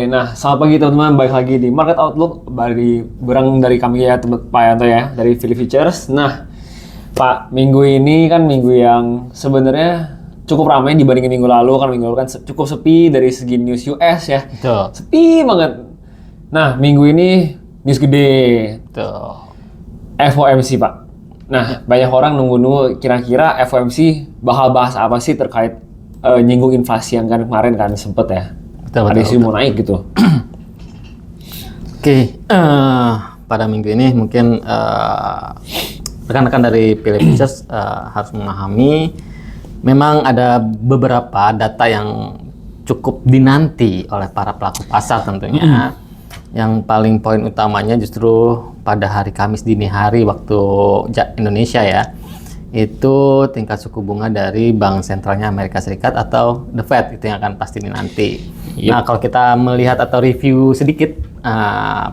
Nah, selamat pagi teman-teman, balik lagi di Market Outlook dari kami ya, Pak Yanto ya, dari Philly Futures. Nah, Pak, minggu ini kan minggu yang sebenarnya cukup ramai dibandingin minggu lalu. Kan minggu lalu kan cukup sepi dari segi news US ya. Betul. Sepi banget. Nah, minggu ini news gede. Betul. FOMC, Pak. Nah, banyak orang nunggu-nunggu kira-kira FOMC bakal bahas apa sih terkait nyinggung inflasi yang kan kemarin kan sempet ya. Ada isu mau naik gitu. Oke, pada minggu ini mungkin rekan-rekan dari Philly Futures harus memahami memang ada beberapa data yang cukup dinanti oleh para pelaku pasar tentunya. Yang paling poin utamanya justru pada hari Kamis dini hari waktu Indonesia ya, itu tingkat suku bunga dari Bank Sentralnya Amerika Serikat atau The Fed, itu yang akan pasti dinanti. Nah, kalau kita melihat atau review sedikit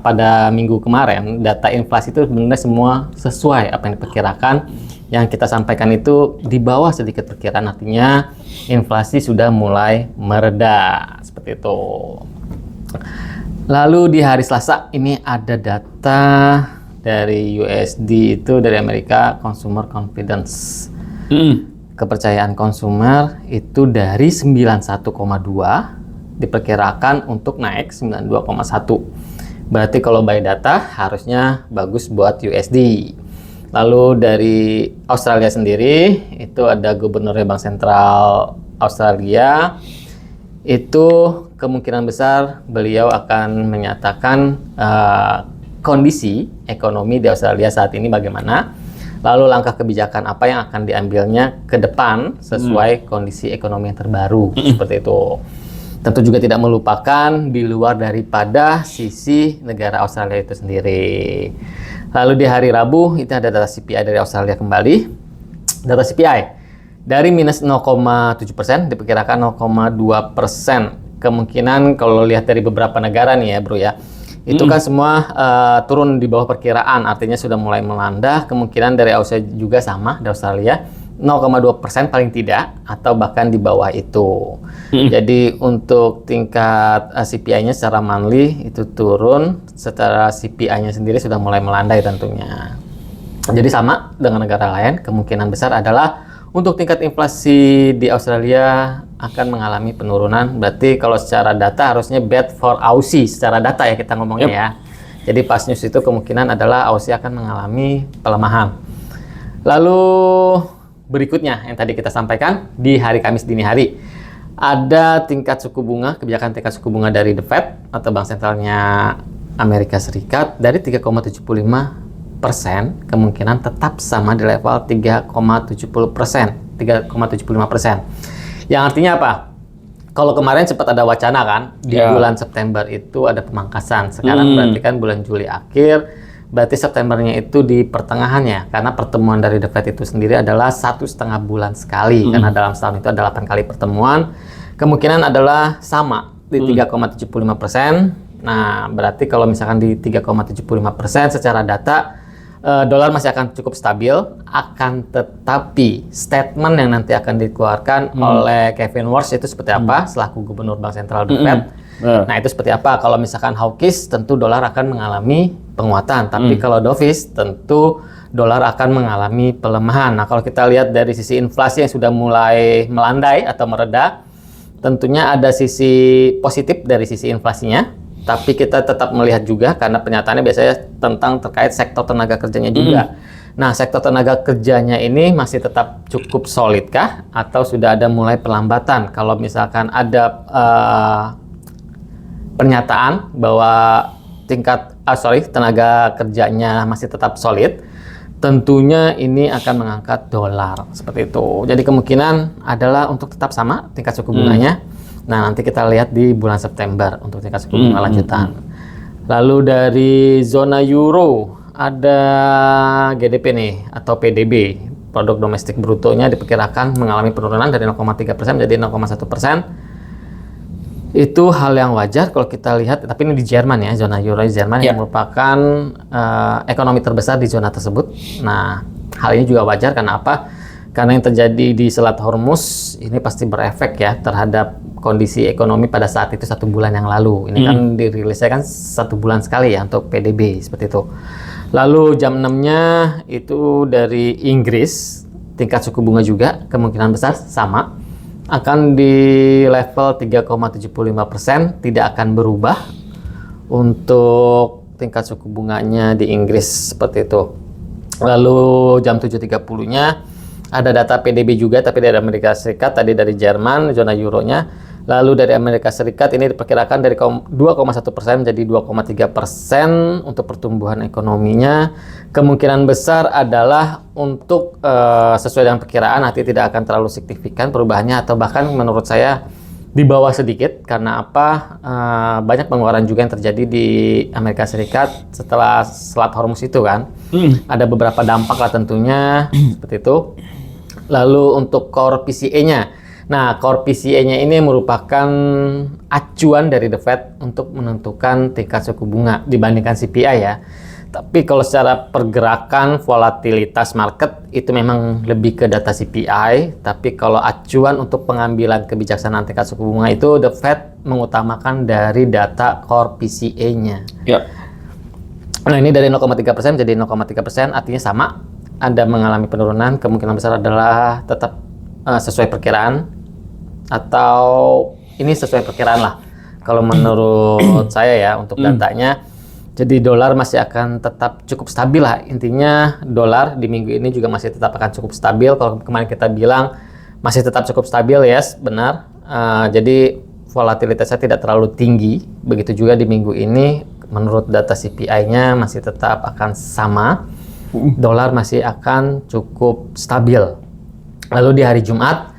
pada minggu kemarin, data inflasi itu sebenarnya semua sesuai apa yang diperkirakan. Yang kita sampaikan itu di bawah sedikit perkiraan, artinya inflasi sudah mulai mereda, seperti itu. Lalu di hari Selasa ini ada data dari USD, itu dari Amerika, Consumer Confidence. Kepercayaan konsumer itu dari 91,2 diperkirakan untuk naik 92,1. Berarti kalau by data harusnya bagus buat USD. Lalu dari Australia sendiri itu ada gubernur Bank Sentral Australia. Itu kemungkinan besar beliau akan menyatakan kondisi ekonomi di Australia saat ini bagaimana, lalu langkah kebijakan apa yang akan diambilnya ke depan sesuai kondisi ekonomi yang terbaru, seperti itu. Tentu juga tidak melupakan di luar daripada sisi negara Australia itu sendiri. Lalu di hari Rabu itu ada data CPI dari Australia kembali. Data CPI dari minus 0,7% diperkirakan 0,2%. Kemungkinan kalau lihat dari beberapa negara nih ya bro ya, itu kan semua turun di bawah perkiraan, artinya sudah mulai melanda. Kemungkinan dari Australia juga sama, dari Australia 0,2% paling tidak, atau bahkan di bawah itu. Jadi untuk tingkat CPI-nya secara monthly itu turun, secara CPI-nya sendiri sudah mulai melandai tentunya. Jadi sama dengan negara lain, kemungkinan besar adalah untuk tingkat inflasi di Australia akan mengalami penurunan. Berarti kalau secara data harusnya bad for Aussie, secara data ya kita ngomongnya ya. Jadi pas news itu kemungkinan adalah Aussie akan mengalami pelemahan. Lalu berikutnya yang tadi kita sampaikan di hari Kamis dini hari, ada tingkat suku bunga, kebijakan tingkat suku bunga dari The Fed atau Bank Sentralnya Amerika Serikat dari 3,75%, kemungkinan tetap sama di level 3,75%. Yang artinya apa? Kalau kemarin sempat ada wacana kan, di bulan September itu ada pemangkasan. Sekarang berarti kan bulan Juli akhir, berarti Septembernya itu di pertengahannya, karena pertemuan dari The Fed itu sendiri adalah 1,5 bulan sekali, karena dalam setahun itu ada 8 kali pertemuan. Kemungkinan adalah sama di 3,75%. Nah, berarti kalau misalkan di 3,75% secara data, dolar masih akan cukup stabil, akan tetapi statement yang nanti akan dikeluarkan oleh Kevin Warsh itu seperti apa, selaku gubernur Bank Sentral The Fed. Nah, itu seperti apa? Kalau misalkan hawkish, tentu dolar akan mengalami penguatan. Tapi kalau dovish, tentu dolar akan mengalami pelemahan. Nah, kalau kita lihat dari sisi inflasi yang sudah mulai melandai atau mereda, tentunya ada sisi positif dari sisi inflasinya. Tapi kita tetap melihat juga, karena pernyataannya biasanya tentang terkait sektor tenaga kerjanya juga. Nah, sektor tenaga kerjanya ini masih tetap cukup solid kah? Atau sudah ada mulai pelambatan? Kalau misalkan ada pernyataan bahwa tingkat tenaga kerjanya masih tetap solid, tentunya ini akan mengangkat dolar seperti itu. Jadi kemungkinan adalah untuk tetap sama tingkat suku bunganya. Nah, nanti kita lihat di bulan September untuk tingkat suku bunga lanjutan. Lalu dari zona euro ada GDP nih atau PDB, produk domestik brutonya diperkirakan mengalami penurunan dari 0,3% menjadi 0,1%. Itu hal yang wajar kalau kita lihat, tapi ini di Jerman ya, zona euro Jerman yang merupakan ekonomi terbesar di zona tersebut. Nah, hal ini juga wajar karena apa? Karena yang terjadi di Selat Hormuz ini pasti berefek ya terhadap kondisi ekonomi pada saat itu 1 bulan yang lalu. Ini kan dirilisnya kan 1 bulan sekali ya untuk PDB seperti itu. Lalu jam 6-nya itu dari Inggris, tingkat suku bunga juga kemungkinan besar sama, akan di level 3,75%, tidak akan berubah untuk tingkat suku bunganya di Inggris seperti itu. Lalu jam 7.30-nya ada data PDB juga, tapi dari Amerika Serikat, tadi dari Jerman, zona euronya. Lalu dari Amerika Serikat ini diperkirakan dari 2,1% menjadi 2,3% untuk pertumbuhan ekonominya. Kemungkinan besar adalah untuk sesuai dengan perkiraan, nanti tidak akan terlalu signifikan perubahannya, atau bahkan menurut saya di bawah sedikit. Karena apa? Banyak pengeluaran juga yang terjadi di Amerika Serikat setelah Selat Hormuz itu kan. Ada beberapa dampak lah tentunya seperti itu. Lalu untuk core PCE-nya. Nah, core PCE-nya ini merupakan acuan dari The Fed untuk menentukan tingkat suku bunga dibandingkan CPI ya. Tapi kalau secara pergerakan volatilitas market itu memang lebih ke data CPI. Tapi kalau acuan untuk pengambilan kebijaksanaan tingkat suku bunga itu The Fed mengutamakan dari data core PCE-nya. Ya. Nah, ini dari 0,3% menjadi 0,3%, artinya sama. Ada mengalami penurunan, kemungkinan besar adalah tetap sesuai perkiraan, atau ini sesuai perkiraan lah kalau menurut saya ya untuk datanya. Jadi dolar masih akan tetap cukup stabil lah, intinya dolar di minggu ini juga masih tetap akan cukup stabil. Kalau kemarin kita bilang masih tetap cukup stabil, yes, benar. Jadi volatilitasnya tidak terlalu tinggi, begitu juga di minggu ini menurut data CPI-nya masih tetap akan sama, dolar masih akan cukup stabil. Lalu di hari Jumat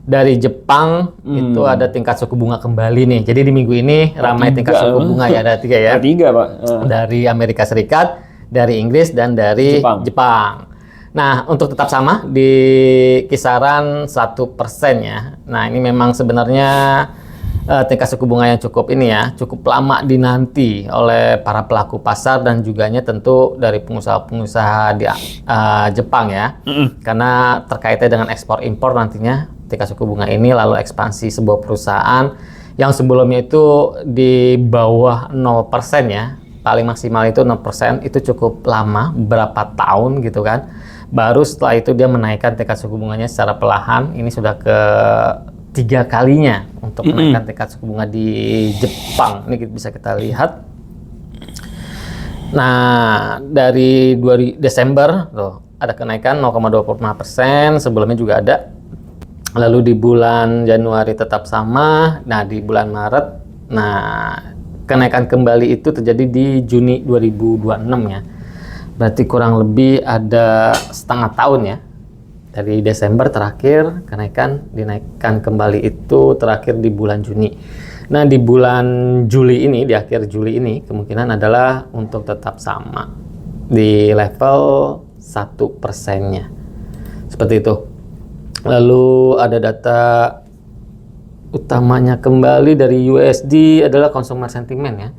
dari Jepang itu ada tingkat suku bunga kembali nih. Jadi di minggu ini ramai tingkat suku bunga ya, ada 3 ya. Ada 3 Pak. Dari Amerika Serikat, dari Inggris, dan dari Jepang. Nah, untuk tetap sama di kisaran 1% ya. Nah, ini memang sebenarnya tingkat suku bunga yang cukup ini ya, cukup lama dinanti oleh para pelaku pasar dan juganya tentu dari pengusaha-pengusaha di Jepang ya. Karena terkaitnya dengan ekspor impor nantinya tingkat suku bunga ini, lalu ekspansi sebuah perusahaan yang sebelumnya itu di bawah 0% ya, paling maksimal itu 0%, itu cukup lama, berapa tahun gitu kan. Baru setelah itu dia menaikkan tingkat suku bunganya secara perlahan. Ini sudah ke 3 kalinya untuk menaikkan tingkat suku bunga di Jepang. Ini bisa kita lihat. Nah, dari Desember tuh ada kenaikan 0,25%, sebelumnya juga ada. Lalu di bulan Januari tetap sama. Nah, di bulan Maret, nah kenaikan kembali itu terjadi di Juni 2026 ya. Berarti kurang lebih ada setengah tahun ya. Dari Desember terakhir dinaikkan kembali itu terakhir di bulan Juni. Nah, di bulan Juli ini, di akhir Juli ini kemungkinan adalah untuk tetap sama di level 1%-nya. Seperti itu. Lalu ada data utamanya kembali dari USD adalah consumer sentiment ya.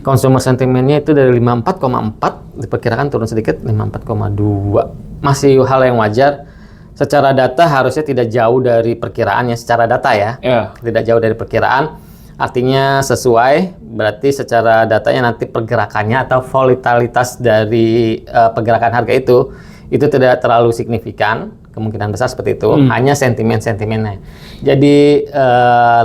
Consumer sentimentnya itu dari 54,4 diperkirakan turun sedikit 54,2. Masih hal yang wajar. Secara data harusnya tidak jauh dari perkiraannya secara data ya. Tidak jauh dari perkiraan. Artinya sesuai, berarti secara datanya nanti pergerakannya atau volatilitas dari pergerakan harga itu tidak terlalu signifikan. Kemungkinan besar seperti itu, hanya sentimen-sentimennya. Jadi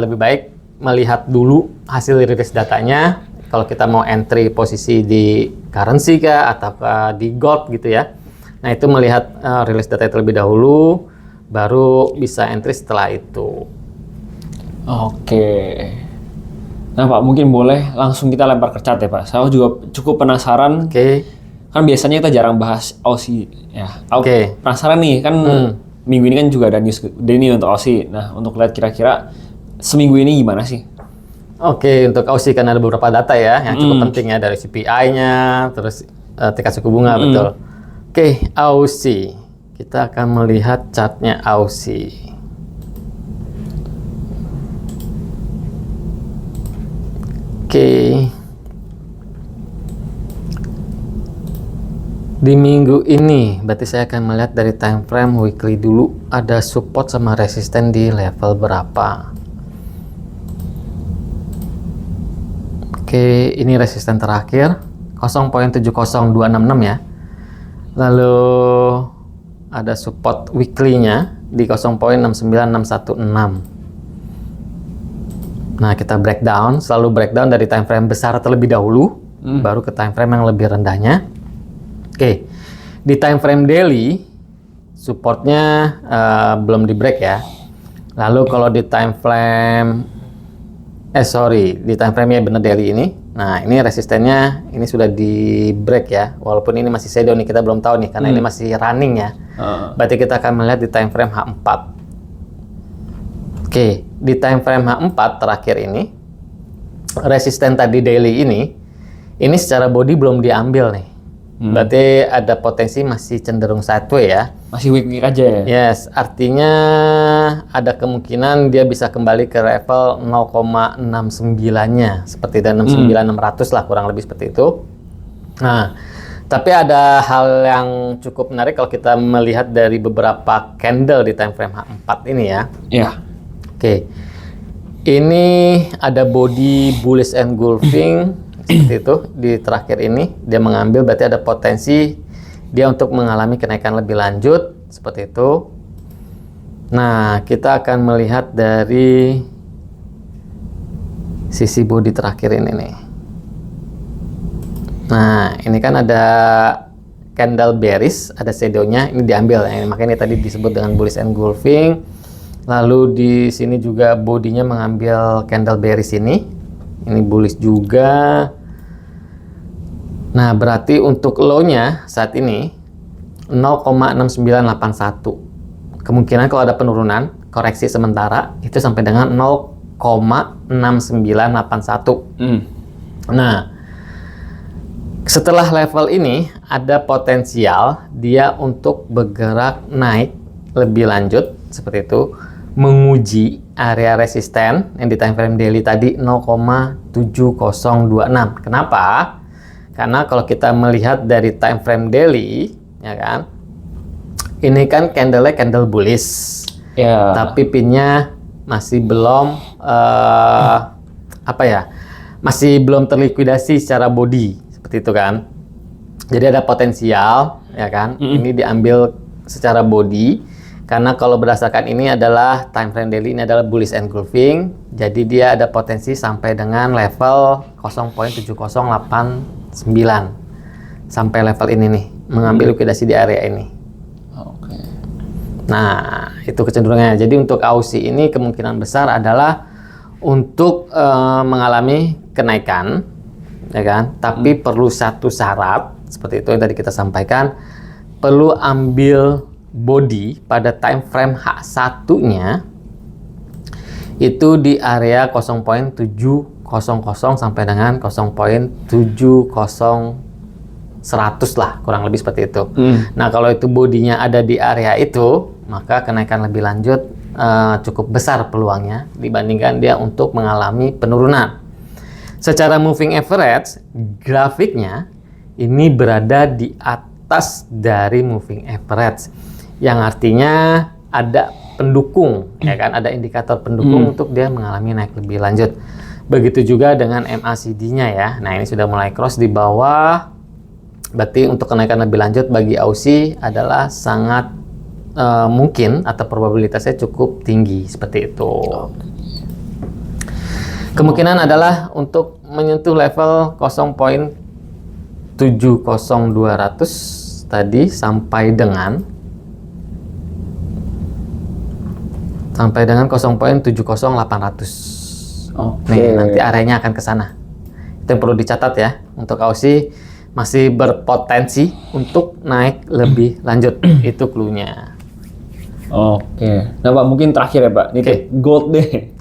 lebih baik melihat dulu hasil rilis datanya. Kalau kita mau entry posisi di currency kah atau di gold gitu ya. Nah, itu melihat rilis data terlebih dahulu, baru bisa entry setelah itu. Oke. Nah Pak, mungkin boleh langsung kita lempar ke chart ya Pak. Saya juga cukup penasaran. Kan biasanya kita jarang bahas Aussie ya. Penasaran nih, kan minggu ini kan juga ada news ini untuk Aussie. Nah, untuk lihat kira-kira seminggu ini gimana sih? Untuk Aussie kan ada beberapa data ya yang cukup penting ya, dari CPI-nya, terus tingkat suku bunga, betul. Aussie. Kita akan melihat chartnya Aussie. Di minggu ini, berarti saya akan melihat dari time frame weekly dulu, ada support sama resisten di level berapa. Oke, ini resisten terakhir 0.70266 ya. Lalu ada support weekly-nya di 0.69616. Nah, kita breakdown, selalu breakdown dari time frame besar terlebih dahulu, baru ke time frame yang lebih rendahnya. Oke, di time frame daily, supportnya belum di break ya. Lalu kalau di time frame, di time frame-nya bener daily ini, nah ini resistennya ini sudah di break ya, walaupun ini masih shadow nih, kita belum tahu nih, karena ini masih running ya. Berarti kita akan melihat di time frame H4. Oke, di time frame H4 terakhir ini, resisten tadi daily ini secara body belum diambil nih. Berarti ada potensi masih cenderung sideway ya. Masih weak aja ya? Yes, artinya ada kemungkinan dia bisa kembali ke level 0,69-nya. Seperti itu, 69.600 lah, kurang lebih seperti itu. Nah, tapi ada hal yang cukup menarik kalau kita melihat dari beberapa candle di time frame H4 ini ya. Iya. Oke, ini ada body bullish engulfing seperti itu di terakhir ini dia mengambil, berarti ada potensi dia untuk mengalami kenaikan lebih lanjut seperti itu. Nah, kita akan melihat dari sisi body terakhir ini nih. Nah, ini kan ada candle bearish, ada shadow-nya, ini diambil ya, makanya tadi disebut dengan bullish engulfing. Lalu di sini juga bodinya mengambil candle bearish ini bullish juga. Nah, berarti untuk low-nya saat ini 0,6981. Kemungkinan kalau ada penurunan, koreksi sementara itu sampai dengan 0,6981. Nah, setelah level ini ada potensial dia untuk bergerak naik lebih lanjut seperti itu, menguji area resisten yang di time frame daily tadi 0,7026. Kenapa? Karena kalau kita melihat dari time frame daily, ya kan, ini kan candle-nya candle bullish, tapi pinnya masih belum masih belum terlikuidasi secara body seperti itu kan. Jadi ada potensial, ya kan, ini diambil secara body. Karena kalau berdasarkan ini adalah time frame daily, ini adalah bullish engulfing, jadi dia ada potensi sampai dengan level 0.7089 sampai level ini nih, mengambil likuidasi di area ini. Nah, itu kecenderungannya. Jadi untuk Aussie ini kemungkinan besar adalah untuk mengalami kenaikan, ya kan? Tapi perlu satu syarat seperti itu yang tadi kita sampaikan, perlu ambil body pada time frame H1-nya itu di area 0.700 sampai dengan 0.70100 lah, kurang lebih seperti itu. Nah, kalau itu bodinya ada di area itu, maka kenaikan lebih lanjut cukup besar peluangnya dibandingkan dia untuk mengalami penurunan. Secara moving average, grafiknya ini berada di atas dari moving average, yang artinya ada pendukung, ya kan, ada indikator pendukung untuk dia mengalami naik lebih lanjut. Begitu juga dengan MACD-nya ya. Nah, ini sudah mulai cross di bawah, berarti untuk kenaikan lebih lanjut bagi Aussie adalah sangat mungkin atau probabilitasnya cukup tinggi seperti itu. Kemungkinan adalah untuk menyentuh level 0.70200 tadi sampai dengan 0.70800. Nih, nanti areanya akan ke sana. Itu yang perlu dicatat ya. Untuk Aussie masih berpotensi untuk naik lebih lanjut. Itu clue-nya. Nah Pak, mungkin terakhir ya Pak, ini gold deh.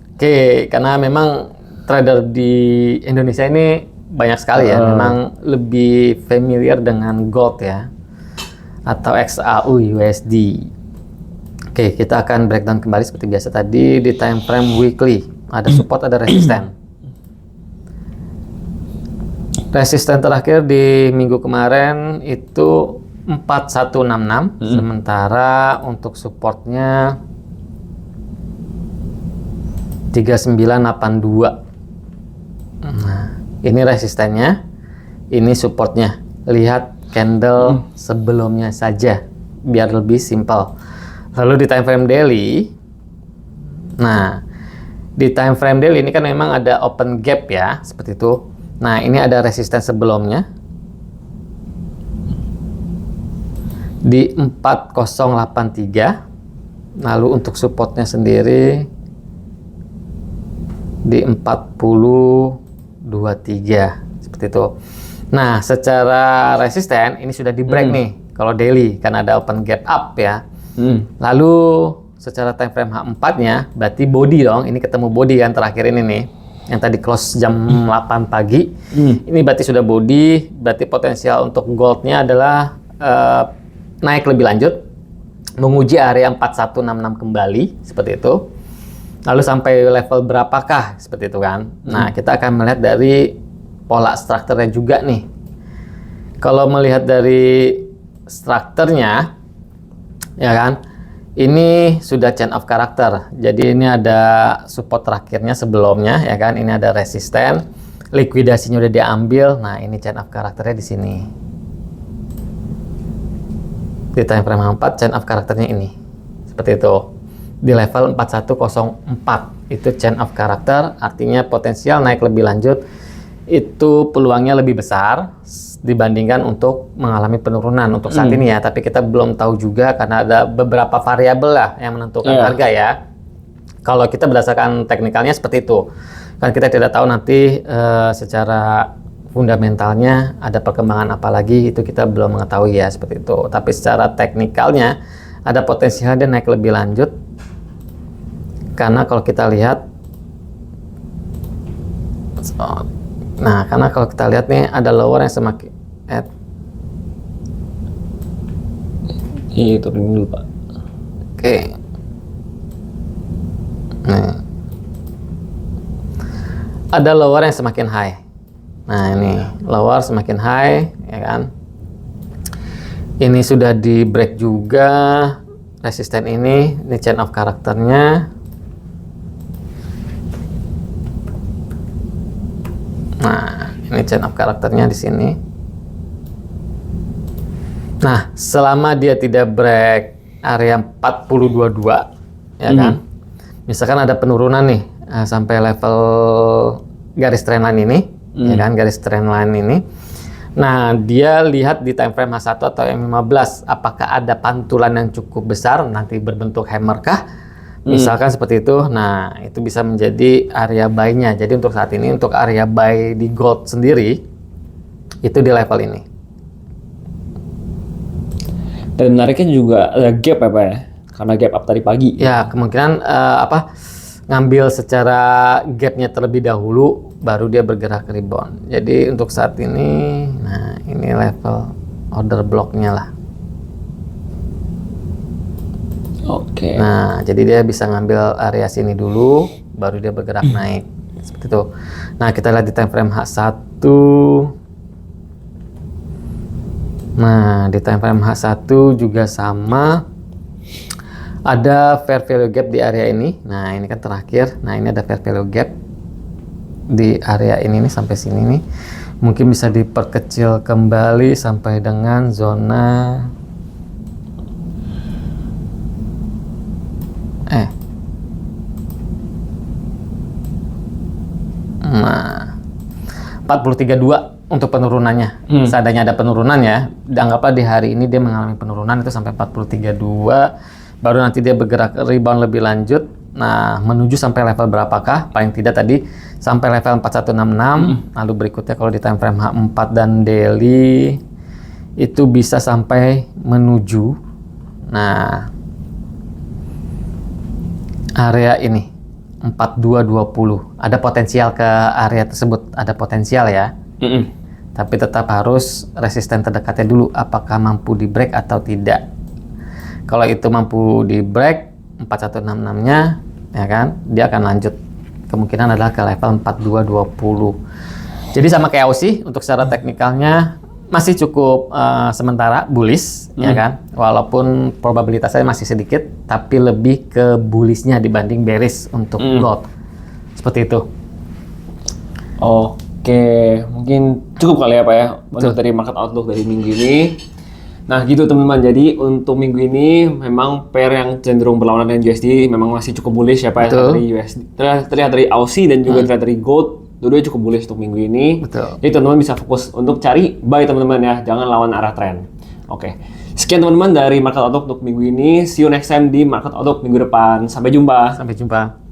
Karena memang trader di Indonesia ini banyak sekali ya, memang lebih familiar dengan gold ya, atau XAU USD. Kita akan breakdown kembali seperti biasa tadi di time frame weekly. Ada support, ada resisten. Resisten terakhir di minggu kemarin itu 4166, sementara untuk supportnya 3982. Nah, Ini resistennya, ini supportnya. Lihat candle sebelumnya saja, biar lebih simpel. Lalu di time frame daily, nah di time frame daily ini kan memang ada open gap ya, seperti itu. Nah ini ada resisten sebelumnya di 4083. Lalu untuk supportnya sendiri di 4023 seperti itu. Nah, secara resisten ini sudah di break nih kalau daily karena ada open gap up ya. Lalu secara time frame H4-nya berarti body dong. Ini ketemu body kan terakhir ini nih. Yang tadi close jam 8 pagi. Ini berarti sudah body, berarti potensial untuk goldnya adalah naik lebih lanjut, menguji area 4166 kembali seperti itu. Lalu sampai level berapakah seperti itu kan? Nah, kita akan melihat dari pola strukturnya juga nih. Kalau melihat dari strukturnya, ya kan, ini sudah chain of character. Jadi ini ada support terakhirnya sebelumnya, ya kan? Ini ada resisten, likuidasinya udah diambil. Nah, ini chain of characternya di sini. Di time frame 4, chain of characternya ini, seperti itu. Di level 4104 itu chain of character, artinya potensial naik lebih lanjut itu peluangnya lebih besar dibandingkan untuk mengalami penurunan untuk saat ini ya. Tapi kita belum tahu juga karena ada beberapa variabel lah yang menentukan harga ya. Kalau kita berdasarkan teknikalnya seperti itu, kan kita tidak tahu nanti secara fundamentalnya ada perkembangan apa lagi, itu kita belum mengetahui ya, seperti itu. Tapi secara teknikalnya ada potensial dia naik lebih lanjut. Karena kalau kita lihat, karena kalau kita lihat nih ada lower yang semakin itu dulu Pak. Oke. Nah, ada lower yang semakin high. Nah ini lower semakin high, ya kan? Ini sudah di break juga resisten ini chain of karakternya. Nah, ini chain of karakternya di sini. Nah, selama dia tidak break area 4022, ya kan? Misalkan ada penurunan nih sampai level garis trendline ini, ya kan? Garis trendline ini. Nah, dia lihat di time frame H1 atau M15, apakah ada pantulan yang cukup besar nanti berbentuk hammer kah? Misalkan seperti itu, nah itu bisa menjadi area buy-nya. Jadi untuk saat ini, untuk area buy di gold sendiri, itu di level ini. Dan menariknya juga ada gap ya Pak ya? Karena gap up tadi pagi. Ya, kemungkinan ngambil secara gapnya terlebih dahulu, baru dia bergerak rebound. Jadi untuk saat ini, nah ini level order block-nya lah. Oke. Nah, jadi dia bisa ngambil area sini dulu, baru dia bergerak naik. Seperti itu. Nah, kita lihat di time frame H1. Nah, di time frame H1 juga sama. Ada fair value gap di area ini. Nah, ini kan terakhir. Nah, ini ada fair value gap di area ini nih, sampai sini nih. Mungkin bisa diperkecil kembali sampai dengan zona nah 4032 untuk penurunannya. Seandainya ada penurunan ya, anggaplah di hari ini dia mengalami penurunan itu sampai 4032, baru nanti dia bergerak rebound lebih lanjut. Nah, menuju sampai level berapakah? Paling tidak tadi sampai level 4166. Lalu berikutnya kalau di time frame H4 dan daily itu bisa sampai menuju area ini 4220. Ada potensial ke area tersebut, ada potensial ya. Tapi tetap harus resisten terdekatnya dulu, apakah mampu di break atau tidak. Kalau itu mampu di break 4166-nya, ya kan, dia akan lanjut. Kemungkinan adalah ke level 4220. Jadi sama kayak Aussie, untuk secara teknikalnya masih cukup sementara bullish, ya kan. Walaupun probabilitasnya masih sedikit, tapi lebih ke bullishnya dibanding bearish untuk gold. Seperti itu. Oke. Oke, mungkin cukup kali ya Pak ya untuk dari market outlook dari minggu ini. Nah gitu teman-teman, jadi untuk minggu ini memang pair yang cenderung berlawanan dengan USD memang masih cukup bullish ya Pak ya. Betul. Dari USD, terlihat dari Aussie dan juga terlihat dari Gold, dua-duanya cukup bullish untuk minggu ini. Betul. Jadi teman-teman bisa fokus untuk cari buy teman-teman ya, jangan lawan arah tren. Oke, sekian teman-teman dari market outlook untuk minggu ini. See you next time di market outlook minggu depan. Sampai jumpa. Sampai jumpa.